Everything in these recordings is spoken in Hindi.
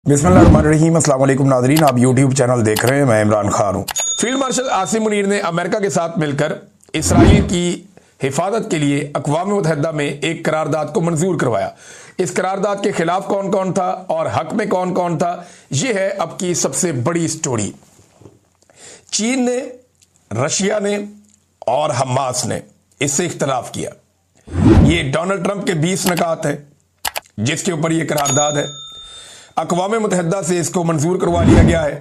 बिस्मिल्लाहिर्रहमानिर्रहीम। अस्सलाम वालेकुम नाज़रीन, आप यूट्यूब चैनल देख रहे हैं। मैं इमरान खान हूँ। फील्ड मार्शल आसिम मुनीर ने अमेरिका के साथ मिलकर इसराइल की हिफाजत के लिए अक़वाम मुत्तहिदा में एक करारदाद को मंजूर करवाया। इस करारदाद के खिलाफ कौन कौन था और हक में कौन कौन था, यह है अब की सबसे बड़ी स्टोरी। चीन ने, रशिया ने और हमास ने इससे इख्तलाफ किया। ये डोनाल्ड ट्रंप के 20 नकात है जिसके ऊपर यह करारदाद है। अक़वाम मुत्तहिदा से इसको मंजूर करवा लिया गया है।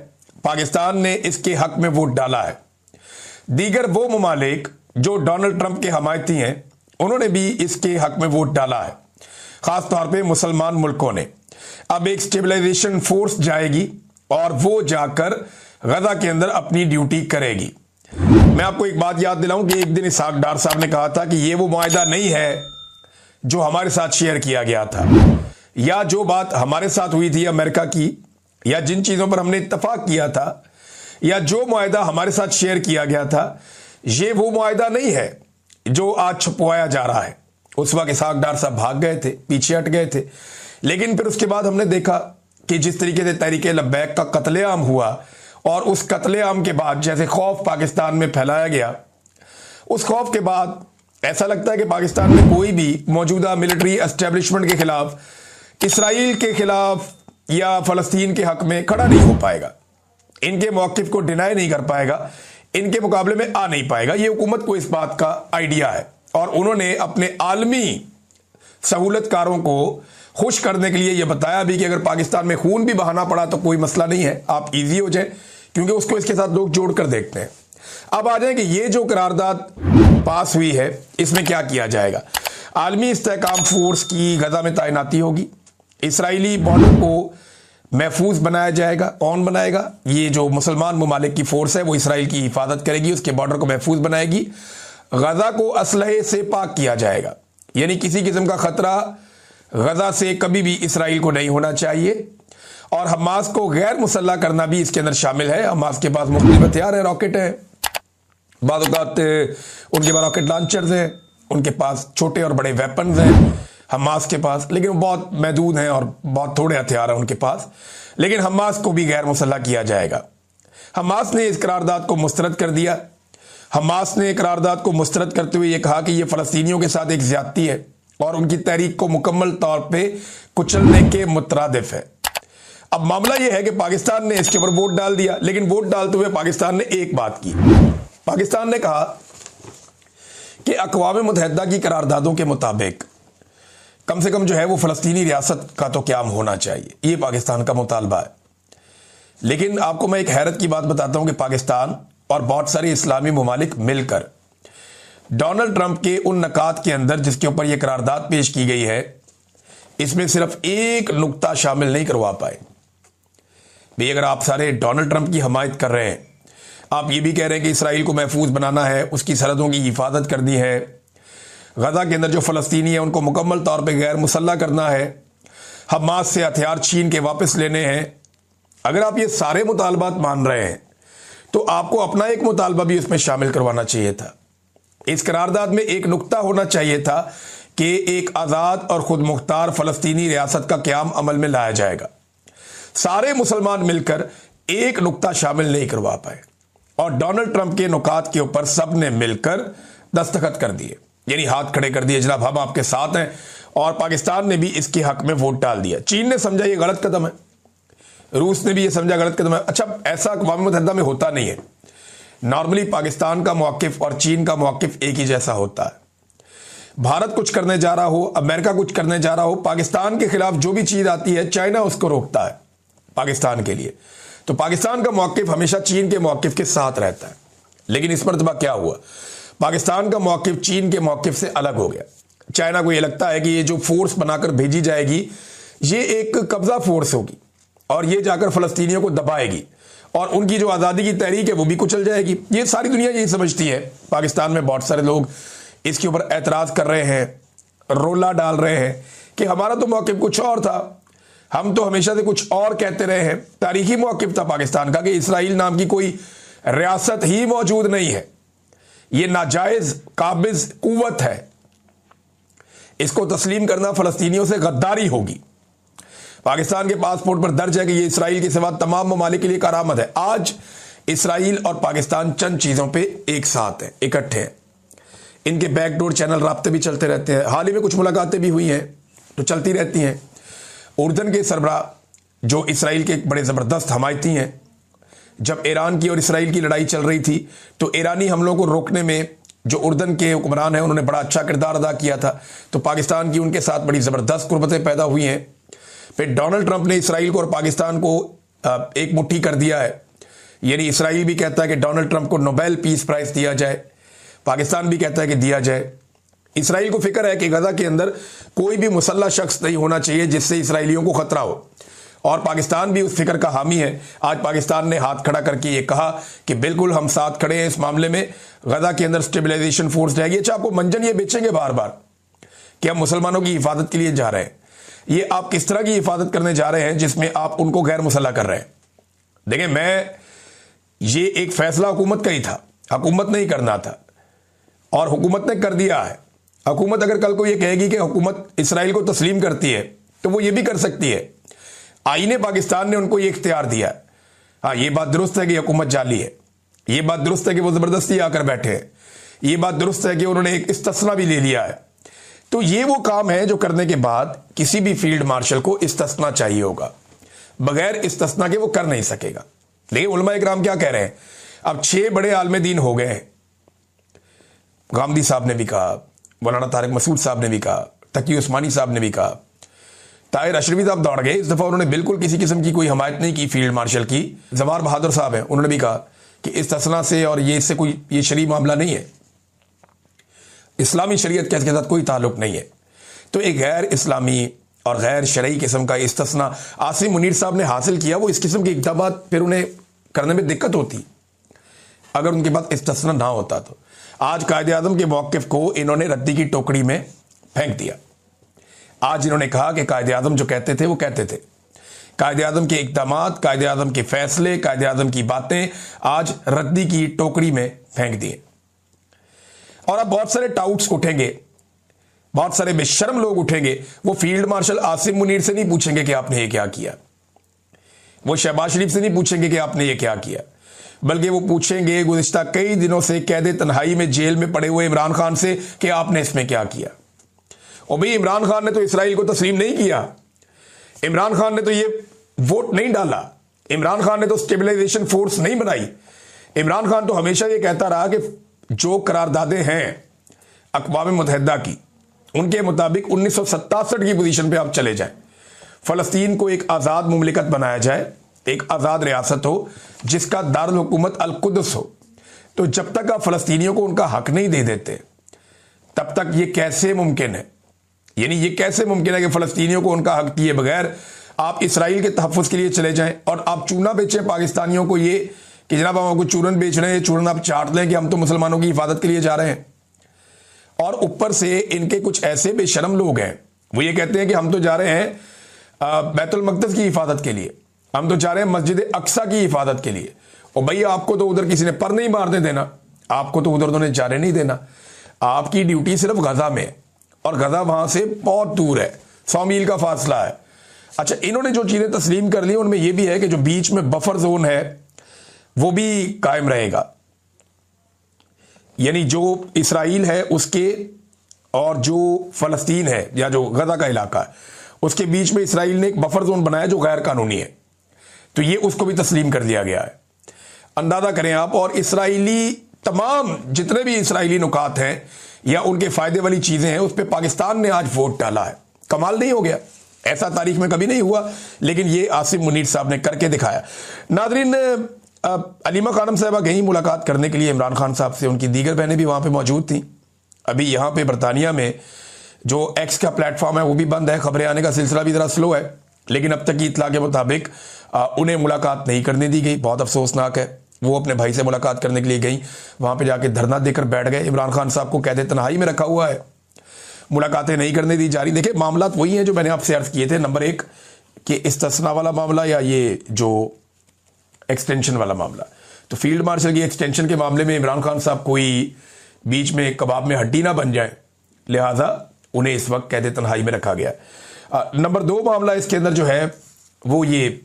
पाकिस्तान ने इसके हक में वोट डाला है। दीगर वो ममालिक जो डोनाल्ड ट्रंप के हमायती हैं, उन्होंने भी इसके हक में वोट डाला है, खास तौर पे मुसलमान मुल्कों ने। अब एक स्टेबलाइजेशन फोर्स जाएगी और वो जाकर गजा के अंदर अपनी ड्यूटी करेगी। मैं आपको एक बात याद दिलाऊं कि एक दिन इसहाक डार साहब ने कहा था कि ये वो मुआहिदा नहीं है जो हमारे साथ शेयर किया गया था, या जो बात हमारे साथ हुई थी अमेरिका की, या जिन चीजों पर हमने इत्तफाक किया था, या जो मुआहिदा हमारे साथ शेयर किया गया था, ये वो मुआहिदा नहीं है जो आज छुपवाया जा रहा है। उस वक्त इसहाक डार साहब भाग गए थे, पीछे हट गए थे। लेकिन फिर उसके बाद हमने देखा कि जिस तरीके से तहरीके लब्बैक का कत्लेआम हुआ और उस कत्लेआम के बाद जैसे खौफ पाकिस्तान में फैलाया गया, उस खौफ के बाद ऐसा लगता है कि पाकिस्तान में कोई भी मौजूदा मिलिट्री एस्टेब्लिशमेंट के खिलाफ, इसराइल के खिलाफ या फलस्तीन के हक में खड़ा नहीं हो पाएगा, इनके मौक़िफ़ को डिनाई नहीं कर पाएगा, इनके मुकाबले में आ नहीं पाएगा। ये हुकूमत को इस बात का आइडिया है और उन्होंने अपने आलमी सहूलतकारों को खुश करने के लिए यह बताया भी कि अगर पाकिस्तान में खून भी बहाना पड़ा तो कोई मसला नहीं है, आप इजी हो जाए, क्योंकि उसको इसके साथ लोग जोड़कर देखते हैं। अब आ जाए कि ये जो करारदाद पास हुई है, इसमें क्या किया जाएगा। आलमी इस्तेहकाम फोर्स की गजा में तैनाती होगी। इसराइली बॉर्डर को महफूज बनाया जाएगा। कौन बनाएगा? ये जो मुसलमान ममालिक की फोर्स है वो इसराइल की हिफाजत करेगी, उसके बॉर्डर को महफूज बनाएगी। गजा को असलहे से पाक किया जाएगा, यानी किसी किस्म का खतरा गजा से कभी भी इसराइल को नहीं होना चाहिए। और हमास को गैर मुसल्लह करना भी इसके अंदर शामिल है। हमास के पास मुख्तलिफ हथियार है, रॉकेट है, बाद औक़ात उनके पास रॉकेट लॉन्चर्स हैं, उनके पास छोटे और बड़े वेपन्स हैं हमास के पास, लेकिन वो बहुत महदूद हैं और बहुत थोड़े हथियार हैं उनके पास। लेकिन हमास को भी गैर मुसल्लह किया जाएगा। हमास ने इस करारदाद को मुस्तरद कर दिया। हमास ने करारदाद को मुस्तरद करते हुए ये कहा कि यह फ़लस्तीनियों के साथ एक ज्यादती है और उनकी तहरीक को मुकम्मल तौर पे कुचलने के मुतरादिफ है। अब मामला यह है कि पाकिस्तान ने इसके ऊपर वोट डाल दिया, लेकिन वोट डालते हुए पाकिस्तान ने एक बात की। पाकिस्तान ने कहा कि अक़वाम मुत्तहिदा की करारदादों के मुताबिक कम से कम जो है वो फ़लस्तीनी रियासत का तो क़याम होना चाहिए, ये पाकिस्तान का मुतालबा है। लेकिन आपको मैं एक हैरत की बात बताता हूं कि पाकिस्तान और बहुत सारे इस्लामी ममालिक मिलकर डोनाल्ड ट्रंप के उन नकात के अंदर जिसके ऊपर यह करारदाद पेश की गई है, इसमें सिर्फ एक नुक्ता शामिल नहीं करवा पाए। भाई अगर आप सारे डोनाल्ड ट्रंप की हमायत कर रहे हैं, आप ये भी कह रहे हैं कि इसराइल को महफूज बनाना है, उसकी सरहदों की हिफाजत करनी है, गजा के अंदर जो फ़लस्तीनी है उनको मुकम्मल तौर पे गैर मुसल्लह करना है, हमास से हथियार छीन के वापस लेने हैं, अगर आप ये सारे मुतालबात मान रहे हैं तो आपको अपना एक मुतालबा भी उसमें शामिल करवाना चाहिए था। इस करारदाद में एक नुक्ता होना चाहिए था कि एक आज़ाद और खुद मुख्तार फ़लस्तीनी रियासत का क़याम अमल में लाया जाएगा। सारे मुसलमान मिलकर एक नुक्ता शामिल नहीं करवा पाए और डोनाल्ड ट्रंप के नुकात के ऊपर सब ने मिलकर दस्तखत कर दिए, यानी हाथ खड़े कर दिए, जनाब हम आपके साथ हैं। और पाकिस्तान ने भी इसके हक में वोट डाल दिया। चीन ने समझा ये गलत कदम है, रूस ने भी ये समझा गलत कदम है। अच्छा, ऐसा अक़वाम मुत्तहिदा में होता नहीं है। नॉर्मली पाकिस्तान का मौक़िफ़ और चीन का मौक़िफ़ एक ही जैसा होता है। भारत कुछ करने जा रहा हो, अमेरिका कुछ करने जा रहा हो, पाकिस्तान के खिलाफ जो भी चीज़ आती है चाइना उसको रोकता है पाकिस्तान के लिए। तो पाकिस्तान का मौक़िफ़ हमेशा चीन के मौक़िफ़ के साथ रहता है। लेकिन इस मरतबा क्या हुआ, पाकिस्तान का मौक़िफ़ चीन के मौक़िफ़ से अलग हो गया। चाइना को यह लगता है कि ये जो फोर्स बनाकर भेजी जाएगी ये एक कब्जा फोर्स होगी और ये जाकर फ़लस्तीनियों को दबाएगी और उनकी जो आज़ादी की तहरीक है वो भी कुचल जाएगी। ये सारी दुनिया यही समझती है। पाकिस्तान में बहुत सारे लोग इसके ऊपर एतराज़ कर रहे हैं, रोला डाल रहे हैं कि हमारा तो मौक़िफ़ कुछ और था, हम तो हमेशा से कुछ और कहते रहे हैं। तारीखी मौक़िफ़ था पाकिस्तान का कि इसराइल नाम की कोई रियासत ही मौजूद नहीं है, ये नाजायज़ काबिज़ कुव्वत है, इसको तस्लीम करना फ़लस्तीनियों से गद्दारी होगी। पाकिस्तान के पासपोर्ट पर दर्ज है कि यह इसराइल के सिवा तमाम ममालिक के लिए करामत है। आज इसराइल और पाकिस्तान चंद चीजों पे एक साथ हैं, इकट्ठे हैं। इनके बैकडोर चैनल राब्ते भी चलते रहते हैं। हाल ही में कुछ मुलाकातें भी हुई हैं तो चलती रहती हैं। उर्दन के सरबराह जो इसराइल के एक बड़े ज़बरदस्त हमायती हैं, जब ईरान की और इसराइल की लड़ाई चल रही थी तो ईरानी हमलों को रोकने में जो उर्दन के हुक्मरान हैं उन्होंने बड़ा अच्छा किरदार अदा किया था। तो पाकिस्तान की उनके साथ बड़ी ज़बरदस्त कुर्बतें पैदा हुई हैं। फिर डोनाल्ड ट्रंप ने इसराइल को और पाकिस्तान को एक मुट्ठी कर दिया है। यानी इसराइल भी कहता है कि डोनाल्ड ट्रंप को नोबेल पीस प्राइज दिया जाए, पाकिस्तान भी कहता है कि दिया जाए। इसराइल को फिक्र है कि गजा के अंदर कोई भी मुसल्लह शख्स नहीं होना चाहिए जिससे इसराइलियों को खतरा हो, और पाकिस्तान भी उस फिक्र का हामी है। आज पाकिस्तान ने हाथ खड़ा करके ये कहा कि बिल्कुल हम साथ खड़े हैं इस मामले में, गजा के अंदर स्टेबलाइजेशन फोर्स रहेगी। अच्छा, आपको मंजन ये बेचेंगे बार बार कि हम मुसलमानों की हिफाजत के लिए जा रहे हैं। ये आप किस तरह की हिफाजत करने जा रहे हैं जिसमें आप उनको गैर मुसल्लह कर रहे हैं? देखिए, ये एक फैसला हुकूमत का ही था, हुकूमत ने ही करना था और हुकूमत ने कर दिया है। हुकूमत अगर कल को ये कहेगी कि हुकूमत इसराइल को तस्लीम करती है तो वो ये भी कर सकती है। आईने पाकिस्तान ने उनको ये इख्तियार दिया। हाँ, ये बात दुरुस्त है कि हुकूमत जाली है, ये बात दुरुस्त है कि वो जबरदस्ती आकर बैठे हैं, ये बात दुरुस्त है कि उन्होंने एक इस्तिस्ना भी ले लिया है। तो ये वो काम है जो करने के बाद किसी भी फील्ड मार्शल को इस्तिस्ना चाहिए होगा, बगैर इस्तिस्ना के वो कर नहीं सकेगा। लेकिन उलमा इकराम क्या कह रहे हैं? अब 6 बड़े आलमे दीन हो गए हैं। गामदी साहब ने भी कहा, मौलाना तारिक मसूद साहब ने भी कहा, तकी उस्मानी साहब ने भी कहा, ताहिर अशरफी साहब दौड़ गए। इस दफा उन्होंने बिल्कुल किसी किस्म की कोई हमायत नहीं की फील्ड मार्शल की। जवार बहादुर साहब हैं, उन्होंने भी कहा कि इस तसना से और ये इससे कोई ये शरई मामला नहीं है, इस्लामी शरीयत के इसके साथ कोई ताल्लुक नहीं है। तो एक गैर इस्लामी और गैर शरई किस्म का इस्तिस्ना आसिम मुनीर साहब ने हासिल किया। वो इस किस्म के इक़दाम फिर उन्हें करने में दिक्कत होती अगर उनके पास इस्तिस्ना ना होता। तो आज कायदे आज़म के मौक़िफ़ को इन्होंने रद्दी की टोकरी में फेंक दिया। आज इन्होंने कहा कि कायदे आज़म जो कहते थे वो कहते थे। कायदे आज़म के इक़दामात, कायदे आज़म के फैसले, कायदे आज़म की बातें आज रद्दी की टोकरी में फेंक दिए। और अब बहुत सारे टाउट्स उठेंगे, बहुत सारे बेशर्म लोग उठेंगे। वो फील्ड मार्शल आसिम मुनीर से नहीं पूछेंगे कि आपने ये क्या किया, वो शहबाज शरीफ से नहीं पूछेंगे कि आपने ये क्या किया, बल्कि वो पूछेंगे गुज़िश्ता कई दिनों से कैद तन्हाई में जेल में पड़े हुए इमरान खान से कि आपने इसमें क्या किया। और भाई, इमरान खान ने तो इसराइल को तस्लीम नहीं किया, इमरान खान ने तो ये वोट नहीं डाला, इमरान खान ने तो स्टेबलाइजेशन फोर्स नहीं बनाई। इमरान खान तो हमेशा ये कहता रहा कि जो करारदादें हैं अक़वाम मुत्तहिदा की, उनके मुताबिक 1967 की पोजीशन पे आप चले जाएं, फ़लस्तीन को एक आज़ाद मुमलिकत बनाया जाए, एक आज़ाद रियासत हो जिसका दारुल हुकूमत अल-कुद्स हो। तो जब तक आप फ़लस्तीनियों को उनका हक नहीं दे देते तब तक ये कैसे मुमकिन है? यानी ये कैसे मुमकिन है कि फ़लस्तीनियों को उनका हक दिए बगैर आप इसराइल के तहफ़्फ़ुज़ के लिए चले जाएं और आप चूना बेचें पाकिस्तानियों को, ये कि जनाब हम आपको चूरन बेच रहे हैं, चूरन आप चाट लें कि हम तो मुसलमानों की हिफाजत के लिए जा रहे हैं। और ऊपर से इनके कुछ ऐसे बेशरम लोग हैं, वो ये कहते हैं कि हम तो जा रहे हैं बैतुल मक़दस की हिफाजत के लिए, हम तो जा रहे हैं मस्जिद अक्सा की हिफाजत के लिए। और भैया, आपको तो उधर किसी ने पर नहीं मारने देना, आपको तो उधर उन्होंने जाने नहीं देना। आपकी ड्यूटी सिर्फ गजा में है और गजा वहां से बहुत दूर है, 100 मील का फासला है। अच्छा, इन्होंने जो चीजें तस्लीम कर ली उनमें यह भी है कि जो बीच में बफर जोन है वो भी कायम रहेगा। यानी जो इसराइल है उसके और जो फ़लस्तीन है या जो गजा का इलाका है उसके बीच में इसराइल ने एक बफर जोन बनाया जो गैर कानूनी है। तो ये उसको भी तस्लीम कर दिया गया है। अंदाजा करें आप, और इसराइली तमाम जितने भी इसराइली नुकात हैं या उनके फायदे वाली चीजें हैं उस पर पाकिस्तान ने आज वोट डाला है। कमाल नहीं हो गया? ऐसा तारीख में कभी नहीं हुआ, लेकिन ये आसिम मुनीर साहब ने करके दिखाया। नादरीन, अलीमा खानम साहबा गई मुलाकात करने के लिए इमरान खान साहब से, उनकी दीगर बहनें भी वहां पे मौजूद थी। अभी यहाँ पे बरतानिया में जो एक्स का प्लेटफॉर्म है वो भी बंद है, खबरें आने का सिलसिला भी जरा स्लो है, लेकिन अब तक की इतला के मुताबिक उन्हें मुलाकात नहीं करने दी गई। बहुत अफसोसनाक है। वो अपने भाई से मुलाकात करने के लिए गई, वहां पे जाके धरना देकर बैठ गए। इमरान खान साहब को कैद तन्हाई में रखा हुआ है, मुलाकातें नहीं करने दी जा रही। देखिए, मामला वही है जो मैंने आपसे अर्ज किए थे। नंबर 1 कि इस्तिस्ना वाला मामला या ये जो एक्सटेंशन वाला मामला, तो फील्ड मार्शल की एक्सटेंशन के मामले में इमरान खान साहब कोई बीच में कबाब में हड्डी ना बन जाए, लिहाजा उन्हें इस वक्त कैद तन्हाई में रखा गया। नंबर 2 मामला इसके अंदर जो है वो ये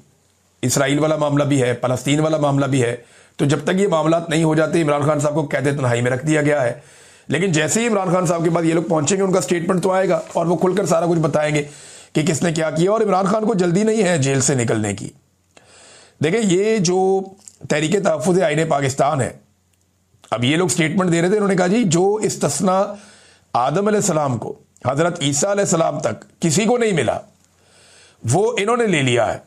इसराइल वाला मामला भी है, फलस्तीन वाला मामला भी है। तो जब तक ये मामला नहीं हो जाते इमरान खान साहब को कैद तन्हाई में रख दिया गया है। लेकिन जैसे ही इमरान खान साहब के बाद ये लोग पहुंचेंगे उनका स्टेटमेंट तो आएगा और वो खुलकर सारा कुछ बताएंगे कि किसने क्या किया। और इमरान खान को जल्दी नहीं है जेल से निकलने की। देखिए ये जो तहरीक तहफ़्फ़ुज़ आईन पाकिस्तान है, अब ये लोग स्टेटमेंट दे रहे थे, इन्होंने कहा जी जो इस्तिस्ना आदम अलैहिस्सलाम को हजरत ईसा अलैहिस्सलाम तक किसी को नहीं मिला वो इन्होंने ले लिया है।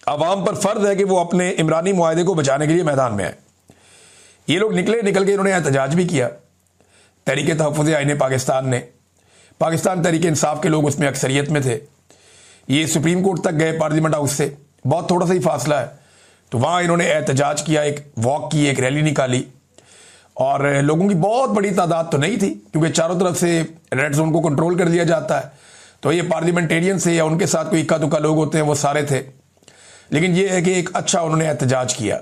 अवाम पर फर्ज है कि वो अपने इमरानी मुआहदे को बचाने के लिए मैदान में आए। ये लोग निकल के इन्होंने एहतजाज भी किया। तहरीक तहफ़्फ़ुज़ आईन पाकिस्तान ने, पाकिस्तान तहरीक इंसाफ के लोग उसमें अक्सरियत में थे। ये सुप्रीम कोर्ट तक गए पार्लियामेंट हाउस से, बहुत थोड़ा सा ही फासला है। तो वहाँ इन्होंने एहतजाज किया, एक वॉक की, एक रैली निकाली और लोगों की बहुत बड़ी तादाद तो नहीं थी क्योंकि चारों तरफ से रेड जोन को कंट्रोल कर लिया जाता है। तो ये पार्लियामेंटेरियन से या उनके साथ कोई इक्का दुक्का लोग होते हैं वो सारे थे। लेकिन ये है कि एक अच्छा उन्होंने एहतजाज किया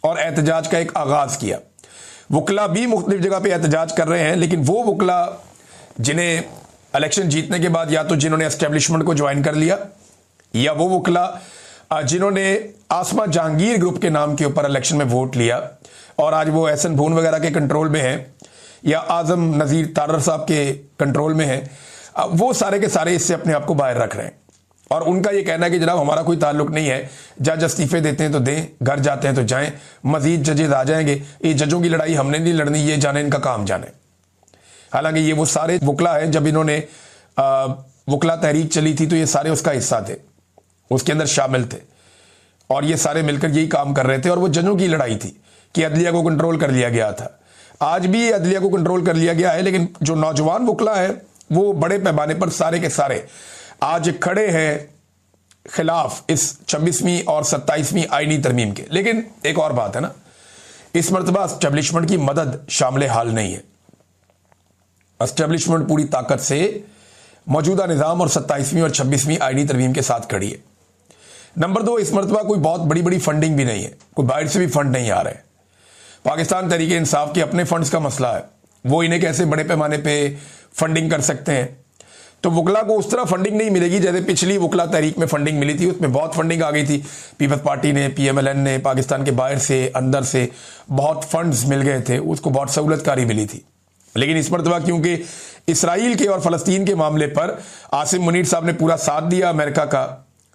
और एहतजाज का एक आगाज़ किया। वकला भी मुख्तलिफ जगह पे एहतजाज कर रहे हैं, लेकिन वो वकला जिन्हें इलेक्शन जीतने के बाद या तो जिन्होंने एस्टेब्लिशमेंट को ज्वाइन कर लिया या वो वकला जिन्होंने आसमा जहांगीर ग्रुप के नाम के ऊपर इलेक्शन में वोट लिया और आज वो एहसन भून वगैरह के कंट्रोल में है या आजम नज़ीर तारर साहब के कंट्रोल में है, वो सारे के सारे इससे अपने आप को बाहर रख रहे हैं। और उनका ये कहना है कि जनाब हमारा कोई ताल्लुक नहीं है, जज इस्तीफे देते हैं तो दें, घर जाते हैं तो जाएं, मजीद जजेज आ जाएंगे, ये जजों की लड़ाई हमने नहीं लड़नी, ये जाने इनका काम जाने। हालांकि ये वो सारे वकला हैं, जब इन्होंने वकला तहरीक चली थी तो ये सारे उसका हिस्सा थे, उसके अंदर शामिल थे और ये सारे मिलकर यही काम कर रहे थे। और वो जजों की लड़ाई थी कि अदलिया को कंट्रोल कर लिया गया था। आज भी अदलिया को कंट्रोल कर लिया गया है, लेकिन जो नौजवान वकला है वो बड़े पैमाने पर सारे के सारे आज खड़े हैं खिलाफ इस 26वीं और 27वीं आईनी तरमीम के। लेकिन एक और बात है ना, इस मरतबा एस्टेब्लिशमेंट की मदद शामिल हाल नहीं है। एस्टेब्लिशमेंट पूरी ताकत से मौजूदा निज़ाम और 27वीं और 26वीं आईनी तरमीम के साथ खड़ी है। नंबर 2, इस मरतबा कोई बहुत बड़ी बड़ी फंडिंग भी नहीं है, कोई बाहर से भी फंड नहीं आ रहे। पाकिस्तान तहरीक इंसाफ के अपने फंड्स का मसला है, वो इन्हें कैसे बड़े पैमाने पे फंडिंग कर सकते हैं। तो वकला को उस तरह फंडिंग नहीं मिलेगी जैसे पिछली वकला तहरीक में फंडिंग मिली थी। उसमें बहुत फंडिंग आ गई थी, पीपल्स पार्टी ने, PMLN ने, पाकिस्तान के बाहर से अंदर से बहुत फंड्स मिल गए थे, उसको बहुत सहूलतकारी मिली थी। लेकिन इस मरतबा क्योंकि इसराइल के और फलस्तीन के मामले पर आसिम मुनीर साहब ने पूरा साथ दिया अमेरिका का,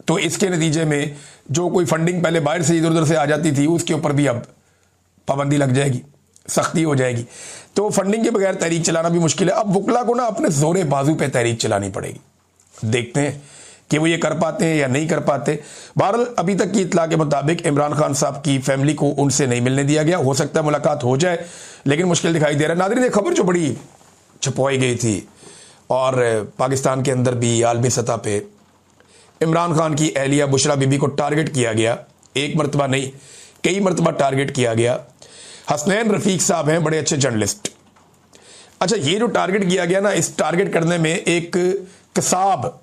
तो इसके नतीजे में जो कोई फंडिंग पहले बाहर से इधर उधर से आ जाती थी उसके ऊपर भी अब पाबंदी लग जाएगी, सख्ती हो जाएगी। तो फंडिंग के बगैर तहरीक चलाना भी मुश्किल है। अब वकला को ना अपने जोरे बाजू पे तहरीक चलानी पड़ेगी। देखते हैं कि वो ये कर पाते हैं या नहीं कर पाते। बहरहाल अभी तक की इत्तला के मुताबिक इमरान खान साहब की फैमिली को उनसे नहीं मिलने दिया गया। हो सकता है मुलाकात हो जाए, लेकिन मुश्किल दिखाई दे रहा है। नाज़रीन, ये खबर जो बड़ी छुपाई गई थी और पाकिस्तान के अंदर भी आलमी सतह पे इमरान खान की अहलिया बुशरा बीबी को टारगेट किया गया, एक मरतबा नहीं कई मरतबा टारगेट किया गया। हसनैन रफीक साहब हैं बड़े अच्छे जर्नलिस्ट। अच्छा, ये जो टारगेट किया गया ना, इस टारगेट करने में एक कसाब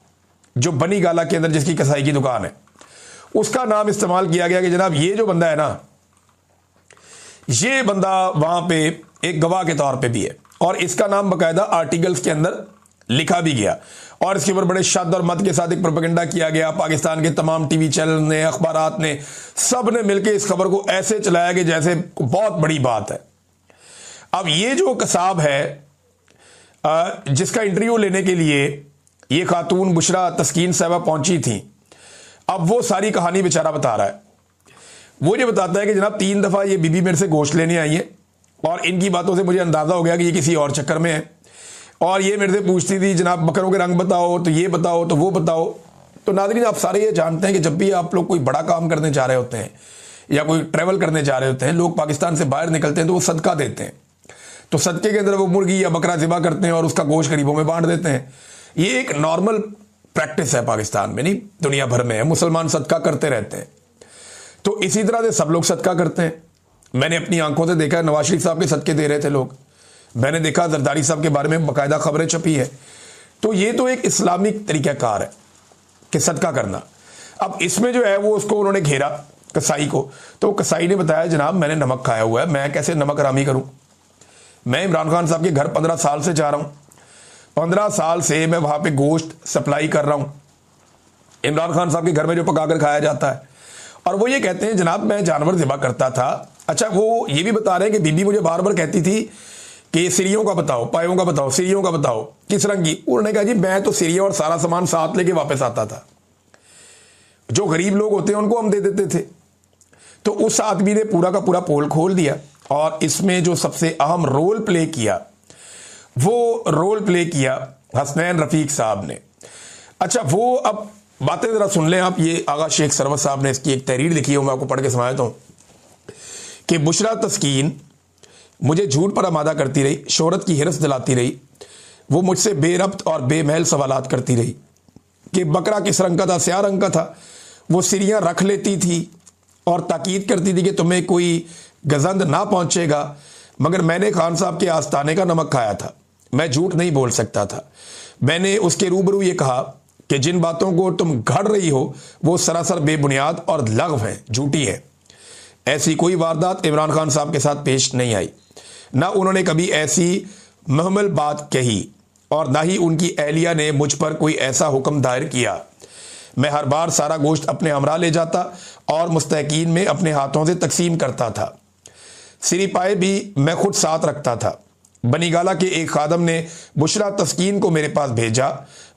जो बनी गाला के अंदर जिसकी कसाई की दुकान है, उसका नाम इस्तेमाल किया गया कि जनाब ये जो बंदा है ना, ये बंदा वहां पे एक गवाह के तौर पे भी है और इसका नाम बाकायदा आर्टिकल्स के अंदर लिखा भी गया और इसके ऊपर बड़े शद और मत के साथ एक प्रोपेगेंडा किया गया। पाकिस्तान के तमाम टीवी चैनल ने, अखबारात ने, सब ने मिलकर इस खबर को ऐसे चलाया कि जैसे बहुत बड़ी बात है। अब ये जो कसाब है जिसका इंटरव्यू लेने के लिए ये खातून बुशरा तस्कीन साहबा पहुंची थी, अब वो सारी कहानी बेचारा बता रहा है। वो ये बताता है कि जनाब 3 दफा ये बीबी मेरे से गोश्त लेने आई है और इनकी बातों से मुझे अंदाजा हो गया कि ये किसी और चक्कर में है। और ये मेरे से पूछती थी जनाब बकरों के रंग बताओ, तो ये बताओ, तो वो बताओ। तो नाज़रीन, आप सारे ये जानते हैं कि जब भी आप लोग कोई बड़ा काम करने जा रहे होते हैं या कोई ट्रैवल करने जा रहे होते हैं, लोग पाकिस्तान से बाहर निकलते हैं तो वो सदका देते हैं। तो सदके के अंदर वो मुर्गी या बकरा ज़िबा करते हैं और उसका गोश्त गरीबों में बांट देते हैं। ये एक नॉर्मल प्रैक्टिस है पाकिस्तान में, नहीं दुनिया भर में है। मुसलमान सदका करते रहते हैं, तो इसी तरह से सब लोग सदका करते हैं। मैंने अपनी आंखों से देखा, नवाज शरीफ साहब के सदके दे रहे थे लोग। मैंने देखा जरदारी साहब के बारे में बाकायदा खबरें छपी है। तो ये तो एक इस्लामिक तरीक़ाकार है कि सदका करना। अब इसमें जो है वो उसको उन्होंने घेरा कसाई को, तो कसाई ने बताया जनाब मैंने नमक खाया हुआ है, मैं कैसे नमक हरामी करूं। मैं इमरान खान साहब के घर 15 साल से जा रहा हूं, 15 साल से मैं वहां पे गोश्त सप्लाई कर रहा हूं इमरान खान साहब के घर में जो पकाकर खाया जाता है। और वो ये कहते हैं जनाब मैं जानवर ज़िबा करता था। अच्छा, वो ये भी बता रहे हैं कि बीबी मुझे बार बार कहती थी कि सिरियों का बताओ, पायों का बताओ, सिरियों का बताओ, किस रंग की। उन्होंने कहा जी मैं तो सिरिया और सारा सामान साथ लेके वापस आता था, जो गरीब लोग होते हैं उनको हम दे देते थे। तो उस आदमी ने पूरा का पूरा पोल खोल दिया और इसमें जो सबसे अहम रोल प्ले किया वो रोल प्ले किया हसनैन रफीक साहब ने। अच्छा, वो अब बातें जरा सुन लें आप। ये आगा शेख सरवत साहब ने इसकी एक तहरीर लिखी है, मैं आपको पढ़ के सुनाता हूं कि बुशरा तस्कीन मुझे झूठ पर आमादा करती रही, शोहरत की हिरस दिलाती रही। वो मुझसे बेरब्त और बेमहल सवालात करती रही कि बकरा किस रंग का था, स्याह रंग का था। वो सिरियां रख लेती थी और ताकीद करती थी कि तुम्हें कोई गजंद ना पहुंचेगा, मगर मैंने खान साहब के आस्ताने का नमक खाया था। मैं झूठ नहीं बोल सकता था। मैंने उसके रूबरू ये कहा कि जिन बातों को तुम घड़ रही हो वो सरासर बेबुनियाद और लग़व है, झूठी है। ऐसी कोई वारदात इमरान खान साहब के साथ पेश नहीं आई, ना उन्होंने कभी ऐसी महमल बात कही और ना ही उनकी एहलिया ने मुझ पर कोई ऐसा हुक्म दायर किया। मैं हर बार सारा गोश्त अपने हमरा ले जाता और मुस्तहकीन में अपने हाथों से तकसीम करता था। सिरिपाए भी मैं खुद साथ रखता था। बनीगाला के एक खादम ने बुशरा तस्कीन को मेरे पास भेजा।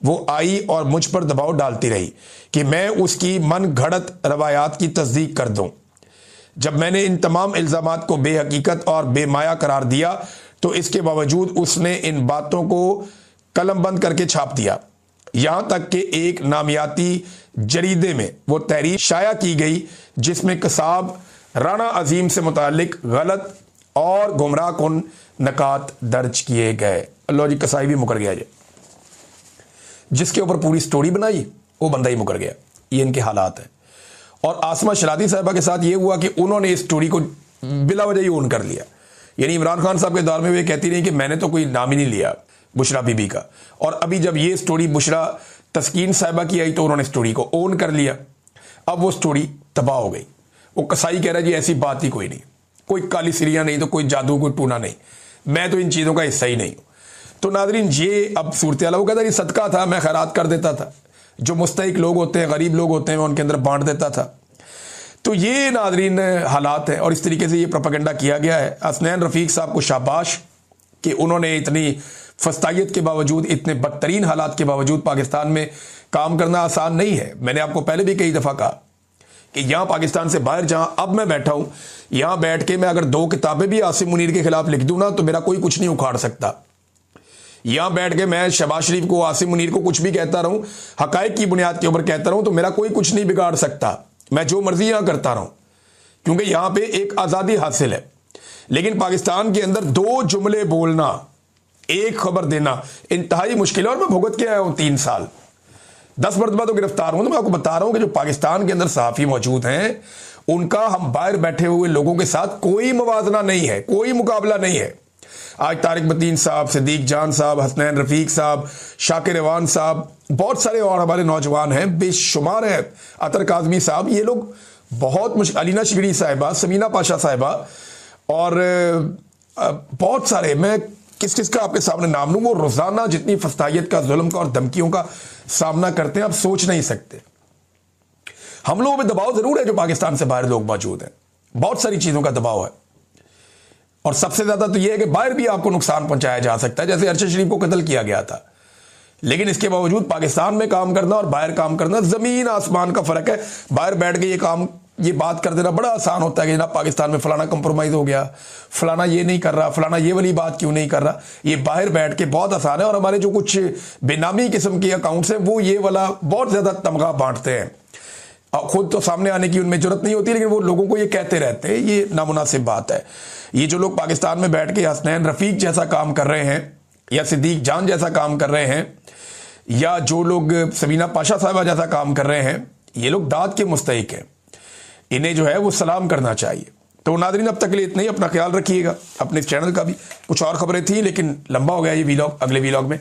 वो आई और मुझ पर दबाव डालती रही कि मैं उसकी मन घड़त रवायात की तस्दीक कर दूं। जब मैंने इन तमाम इल्ज़ामात को बेहकीकत और बेमाया करार दिया तो इसके बावजूद उसने इन बातों को कलम बंद करके छाप दिया। यहां तक कि एक नामियाती जरीदे में वो तहरीर शाया की गई जिसमें कसाब राणा अजीम से मुतालिक गलत और गुमराह कुन नकात दर्ज किए गए। अल्लाह जी, कसाई भी मुकर गया। जिसके ऊपर पूरी स्टोरी बनाई वो बंदा ही मुकर गया। ये इनके हालात है। और आसमा शरादी साहिबा के साथ ये हुआ कि उन्होंने इस स्टोरी को बिला वजह ही ओन कर लिया। यानी इमरान खान साहब के दौर में वे कहती रही कि मैंने तो कोई नाम ही नहीं लिया बुशरा बीबी का, और अभी जब ये स्टोरी बुशरा तस्कीन साहिबा की आई तो उन्होंने स्टोरी को ओन कर लिया। अब वो स्टोरी तबाह हो गई। वो कसाई कह रहा है जी ऐसी बात ही कोई नहीं, कोई काली सिरिया नहीं, तो कोई जादू, कोई टूना नहीं, मैं तो इन चीज़ों का हिस्सा ही नहीं हूँ। तो नादरीन, ये अब सूरत हाल। वो कहता ये सदका था, मैं खैरात कर देता था, जो मुस्तहिक लोग होते हैं, गरीब लोग होते हैं, मैं उनके अंदर बांट देता था। तो ये नादरीन हालात है और इस तरीके से ये प्रोपेगेंडा किया गया है। हसनैन रफीक साहब को शाबाश कि उन्होंने इतनी फस्तायत के बावजूद, इतने बदतरीन हालात के बावजूद पाकिस्तान में काम करना आसान नहीं है। मैंने आपको पहले भी कई दफ़ा कहा कि यहाँ पाकिस्तान से बाहर जहाँ अब मैं बैठा हूँ, यहाँ बैठ के मैं अगर 2 किताबें भी आसिम मुनीर के खिलाफ लिख दूँ ना तो मेरा कोई कुछ नहीं उखाड़ सकता। यहाँ बैठ के मैं शहबाज शरीफ को, आसिम मुनीर को कुछ भी कहता रहूँ, हकायक की बुनियाद के ऊपर कहता रहूँ, तो मेरा कोई कुछ नहीं बिगाड़ सकता। मैं जो मर्जी यहाँ करता रहूँ, क्योंकि यहाँ पे एक आज़ादी हासिल है। लेकिन पाकिस्तान के अंदर 2 जुमले बोलना, एक खबर देना इंतहाई मुश्किल है। और मैं भुगत के आया हूँ 3 साल, 10 मरतबा तो गिरफ्तार हूँ। तो मैं आपको बता रहा हूँ कि जो पाकिस्तान के अंदर सहाफ़ी मौजूद हैं उनका हम बाहर बैठे हुए लोगों के साथ कोई मुवाजना नहीं है, कोई मुकाबला नहीं है। आज तारिक मतीन साहब, सिद्दीक जान साहब, हसनैन रफीक साहब, शाकिर रवान साहब, बहुत सारे और हमारे नौजवान हैं, बेशुमार हैं, अतर काज़मी साहब, ये लोग बहुत मुश्किल, अलीना शिगड़ी साहिबा, समीना पाशा साहिबा और बहुत सारे, मैं किस किस का आपके सामने नाम लूँ, वो रोज़ाना जितनी फस्तायत का, जुल्म का और धमकियों का सामना करते हैं आप सोच नहीं सकते। हम लोगों में दबाव ज़रूर है जो पाकिस्तान से बाहर लोग मौजूद हैं, बहुत सारी चीज़ों का दबाव है। और सबसे ज़्यादा तो यह है कि बाहर भी आपको नुकसान पहुंचाया जा सकता है। जैसे अरशद शरीफ को कत्ल किया गया था, लेकिन इसके बावजूद पाकिस्तान में काम करना और बाहर काम करना ज़मीन आसमान का फ़र्क है। बाहर बैठ के ये बात कर देना बड़ा आसान होता है कि जनाब पाकिस्तान में फलाना कंप्रोमाइज़ हो गया, फलाना ये नहीं कर रहा, फलाना ये वाली बात क्यों नहीं कर रहा। ये बाहर बैठ के बहुत आसान है। और हमारे जो कुछ बेनामी किस्म के अकाउंट्स हैं वो ये वाला बहुत ज़्यादा तमगा बांटते हैं। खुद तो सामने आने की उनमें जरूरत नहीं होती, लेकिन वो लोगों को ये कहते रहते हैं। ये नामुनासिब बात है। ये जो लोग पाकिस्तान में बैठ के हसनैन रफीक जैसा काम कर रहे हैं या सिद्दीक जान जैसा काम कर रहे हैं या जो लोग समीना पाशा साहिबा जैसा काम कर रहे हैं, ये लोग दाद के मुस्तहिक हैं। इन्हें जो है वो सलाम करना चाहिए। तो नादरीन, अब तक के लिए इतना ही। अपना ख्याल रखिएगा। अपने इस चैनल का भी कुछ और खबरें थी लेकिन लंबा हो गया ये वीलॉग, अगले वीलॉग में